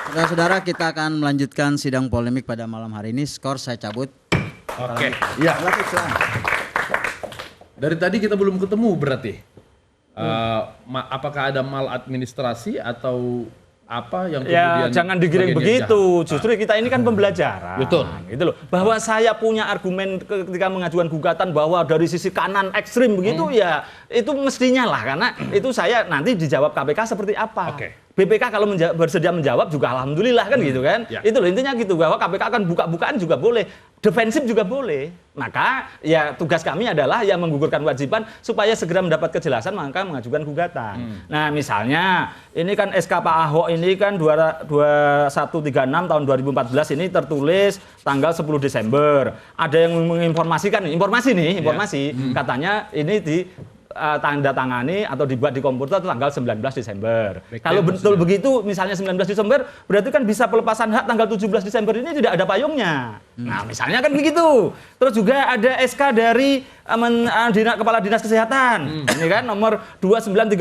Saudara-saudara, kita akan melanjutkan sidang polemik pada malam hari ini. Skor saya cabut. Oke. Ya. Dari tadi kita belum ketemu berarti. Apakah ada maladministrasi atau apa yang kemudian... Ya, jangan digiring begitu. Justru kita ini kan pembelajaran. Betul. Gitu loh. Bahwa saya punya argumen ketika mengajukan gugatan bahwa dari sisi kanan ekstrim begitu ya itu mestinya lah karena itu saya nanti dijawab KPK seperti apa. Oke. BPK kalau bersedia menjawab juga alhamdulillah kan gitu kan. Ya. Itu loh intinya gitu bahwa KPK akan buka-bukaan juga boleh, defensif juga boleh. Maka ya tugas kami adalah yang menggugurkan kewajiban supaya segera mendapat kejelasan maka mengajukan gugatan. Nah, misalnya ini kan SK Pak Ahok ini kan 2136 tahun 2014 ini tertulis tanggal 10 Desember. Ada yang menginformasikan informasi katanya ini di tanda tangani atau dibuat di komputer tanggal 19 Desember. Kalau betul begitu misalnya 19 Desember berarti kan bisa pelepasan hak tanggal 17 Desember ini tidak ada payungnya. Nah, misalnya kan begitu. Terus juga ada SK dari Kepala Dinas Kesehatan. Ini kan nomor 2930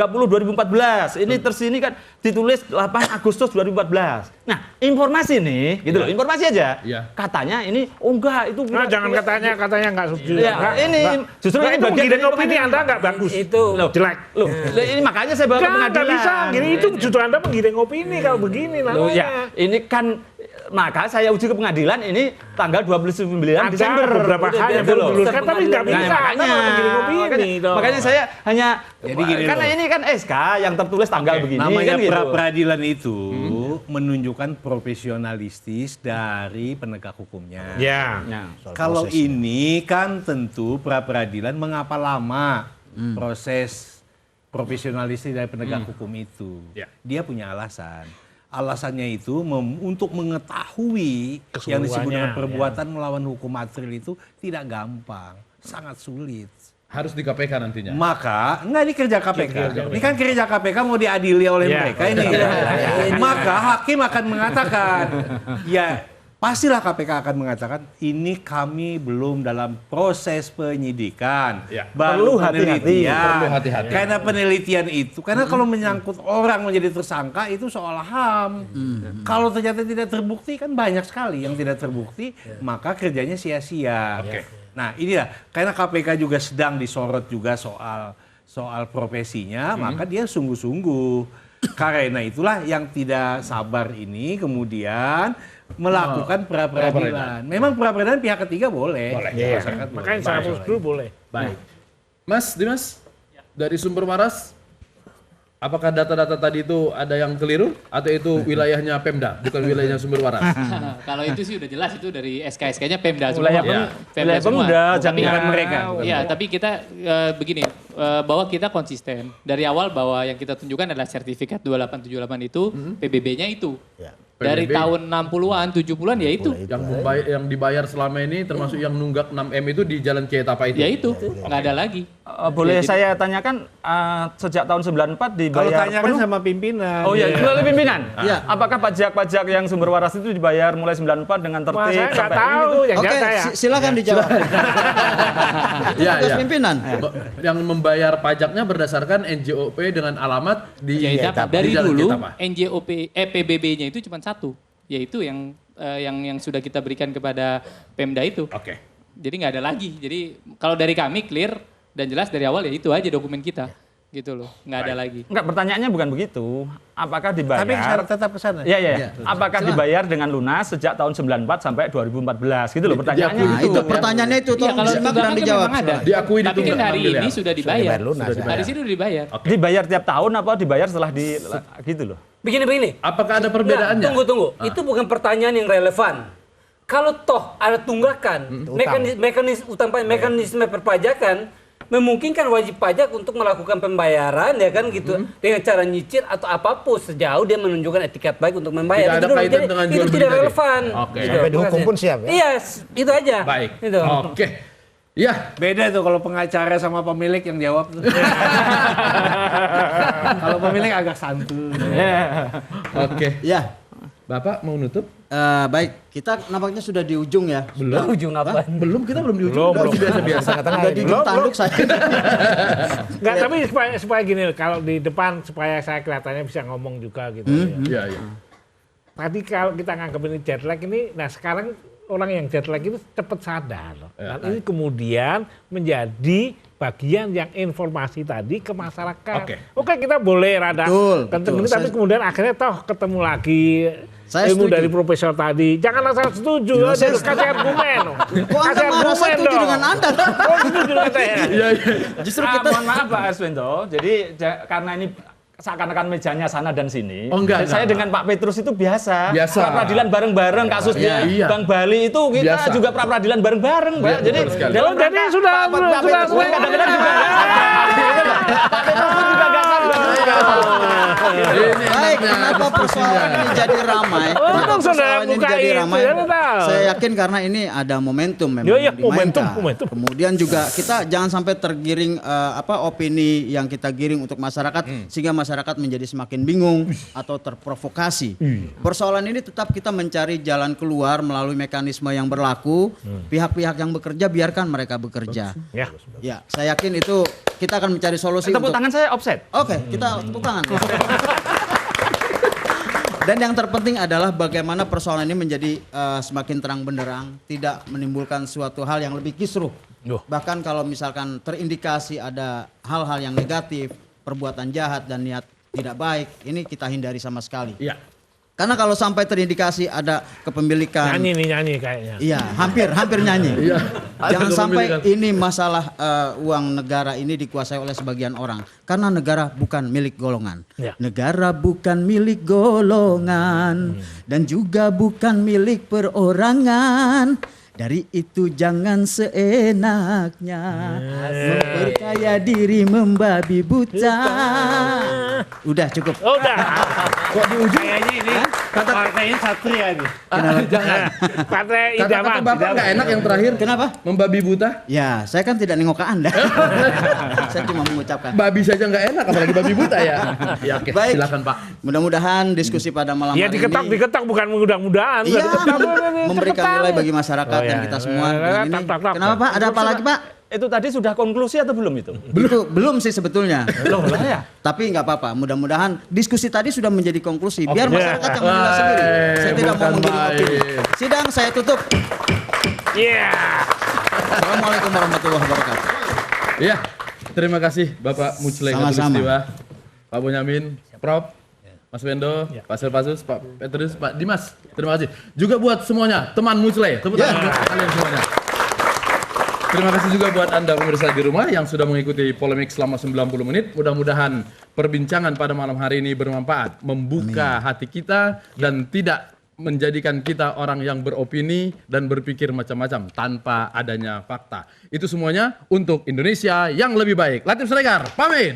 2014. Ini tersini kan ditulis 8 Agustus 2014. Nah, informasi nih, gitu loh, informasi aja. Katanya ini enggak itu nah, jangan katanya enggak setuju. Ya, ini justru ini bagian dari opini kan. Anda enggak bagus. Itu jelek. Loh, ini makanya saya bawa ke pengadilan. Enggak bisa. Gini itu justru Anda menggiring opini kalau begini namanya. Loh, ya, ini kan maka saya uji ke pengadilan ini tanggal 29 Desember. Beberapa hal yang belum diluruskan tapi enggak bisa. Makanya saya hanya karena ini kan SK yang tertulis tanggal begini namanya kan gitu. pra-peradilan itu menunjukkan profesionalistis dari penegak hukumnya. Ya. Kalau ini kan tentu pra-peradilan mengapa lama proses profesionalistis dari penegak hukum itu. Dia punya alasan. Alasannya itu untuk mengetahui yang disebut dengan perbuatan melawan hukum material itu tidak gampang, sangat sulit. Harus di KPK nantinya. Maka, enggak ini kerja KPK. Ini kan kerja KPK mau diadili oleh mereka ini. Maka hakim akan mengatakan, ya pastilah KPK akan mengatakan ini kami belum dalam proses penyidikan. Perlu hati-hati. Karena penelitian itu, karena kalau menyangkut orang menjadi tersangka itu soal HAM. Kalau ternyata tidak terbukti kan banyak sekali yang tidak terbukti, maka kerjanya sia-sia. Nah, inilah karena KPK juga sedang disorot juga soal profesinya, maka dia sungguh-sungguh. Karena itulah yang tidak sabar ini kemudian melakukan pra-peradilan. Memang pra-peradilan pihak ketiga boleh. Makanya saya dulu boleh. Baik. Mas Dimas, dari sumber waras, apakah data-data tadi itu ada yang keliru atau itu wilayahnya Pemda, bukan wilayahnya sumber waras? Kalau itu sih udah jelas itu dari SK-SK-nya Pemda Wilayah semua. Pemda semua. Jaminan mereka. Iya, tapi kita begini, bahwa kita konsisten dari awal bahwa yang kita tunjukkan adalah sertifikat 2878 itu PBB-nya itu. Dari PBB. tahun 60-an, 70-an ya itu. Yang dibayar selama ini termasuk yang nunggak 6M itu di Jalan Cietapa itu? Ya itu, nggak ada lagi. Boleh saya tanyakan sejak tahun 94 dibayar Kalau tanyakan penuh? sama pimpinan. Oh iya, melalui pimpinan. Iya. Apakah pajak-pajak yang sumber waras itu dibayar mulai 94 dengan tertib? Wah, saya nggak sampai tahu. Yang Oke, data ya. silakan dijawab. Iya, Tugas iya. pimpinan. Yang membayar pajaknya berdasarkan NJOP dengan alamat di Cietapa. Dari Jalan dulu Cietapa. NJOP PBB-nya itu cuma satu, yaitu yang sudah kita berikan kepada Pemda itu. Oke. Jadi nggak ada lagi. Jadi kalau dari kami clear dan jelas dari awal ya itu aja dokumen kita. Gitu loh, nggak ada lagi. Enggak, pertanyaannya bukan begitu. Apakah dibayar? Tapi syarat tetap ke sana. Iya. Apakah dibayar dengan lunas sejak tahun 94 sampai 2014? Gitu loh pertanyaannya. Nah, itu pertanyaannya itu Iya, tolong kalau disimak dan tunggakan kan dijawab. memang ada. Diakui Tapi kan ditunggang hari ambil ini ya. sudah dibayar. lunas, ya. Hari sini sudah dibayar. Dibayar tiap tahun apa dibayar setelah gitu loh. Begini. Apakah ada perbedaannya? Tunggu. Itu bukan pertanyaan yang relevan. Kalau toh ada tunggakan, mekanisme perpajakan memungkinkan wajib pajak untuk melakukan pembayaran ya kan gitu dengan cara nyicil atau apapun sejauh dia menunjukkan etiket baik untuk membayar. Tidak ada Itu dulu. kaitan Jadi, dengan itu jual beli tidak tadi. relevan. Oke. Gitu. Sampai dihukum pun siap ya? Iya, itu aja. Baik. Gitu. Oke. Ya, Beda tuh kalau pengacara sama pemilik yang jawab tuh. Kalau pemilik agak santun. oke. Ya, Bapak mau nutup? baik. Kita nampaknya sudah di ujung ya. Belum. Ujung apa? Belum, kita belum di ujung. Belum. Biasa-biasa. Udah di ujung tanduk saya. Enggak, tapi supaya gini, kalau di depan supaya saya kelihatannya bisa ngomong juga gitu. Iya, iya. tadi kalau kita nganggap ini jet lag ini, nah sekarang orang yang jet lag itu cepat sadar. Dan ini kemudian menjadi bagian yang informasi tadi ke masyarakat. Oke, kita boleh rada kenceng ini, tapi kemudian akhirnya toh ketemu lagi ilmu dari profesor tadi. Jangan asal setuju, kasih argumen. Kok Anda marah setuju dengan Anda? Oh, setuju dengan saya. Justru kita mohon maaf Pak Arswendo. Jadi karena ini seakan-akan mejanya sana dan sini. Saya dengan Pak Petrus itu biasa. Pra-peradilan bareng-bareng kasusnya Bang Bali itu kita juga pra-peradilan bareng-bareng, Pak. Jadi jadi sudah kadang-kadang juga nggak sabar. Pak Petrus pun juga nggak sabar. Baik, kenapa persoalan ini jadi ramai? Kenapa persoalan ini jadi ramai? Saya yakin karena ini ada momentum memang dimainkan. Kemudian juga kita jangan sampai tergiring opini yang kita giring untuk masyarakat sehingga masyarakat menjadi semakin bingung atau terprovokasi. Persoalan ini tetap kita mencari jalan keluar melalui mekanisme yang berlaku. Pihak-pihak yang bekerja biarkan mereka bekerja. Ya, saya yakin itu kita akan mencari solusi. Tepuk tangan saya offset. Oke, kita tepuk tangan. Dan yang terpenting adalah bagaimana persoalan ini menjadi semakin terang benderang, tidak menimbulkan suatu hal yang lebih kisruh. Bahkan kalau misalkan terindikasi ada hal-hal yang negatif, perbuatan jahat dan niat tidak baik, ini kita hindari sama sekali. Karena kalau sampai terindikasi ada kepemilikan nyanyi kayaknya. Iya, hampir nyanyi. Jangan sampai ini masalah uang negara ini dikuasai oleh sebagian orang. Karena negara bukan milik golongan. Negara bukan milik golongan dan juga bukan milik perorangan. Dari itu jangan seenaknya memperkaya diri membabi buta. Udah cukup. Udah. Kok di ujung kayaknya ini partainya Satria nih. Jangan. Partai idaman. Kata Bapak nggak enak yang terakhir. Kenapa? Membabi buta. Ya, saya kan tidak nengok ke Anda. Saya cuma mengucapkan. Babi saja nggak enak, apalagi babi buta ya. Oke, baik. silakan Pak. Mudah-mudahan diskusi pada malam hari ini. Diketok bukan mudah-mudahan. Iya, memberikan nilai bagi masyarakat dan kita semua. Ini. Kenapa Pak? Ada apa lagi Pak? Itu tadi sudah konklusi atau belum itu? Belum sih sebetulnya. Belum lah ya. Tapi nggak apa-apa. Mudah-mudahan diskusi tadi sudah menjadi konklusi. Biar masyarakat yang menilai sendiri. Saya tidak mau menggiring opini. Sidang saya tutup. Assalamualaikum warahmatullahi wabarakatuh. Iya, terima kasih Bapak Mujlai Khatulistiwa, Pak Bonyamin, Prof, Mas Wendo, Pak Selpasus, Pak Petrus, Pak Dimas. Terima kasih. Juga buat semuanya, teman Mujlai. Tepuk tangan untuk kalian semuanya. Terima kasih juga buat Anda pemirsa di rumah yang sudah mengikuti polemik selama 90 menit. Mudah-mudahan perbincangan pada malam hari ini bermanfaat, membuka hati kita dan tidak menjadikan kita orang yang beropini dan berpikir macam-macam tanpa adanya fakta. Itu semuanya untuk Indonesia yang lebih baik. Latif Siregar, pamit.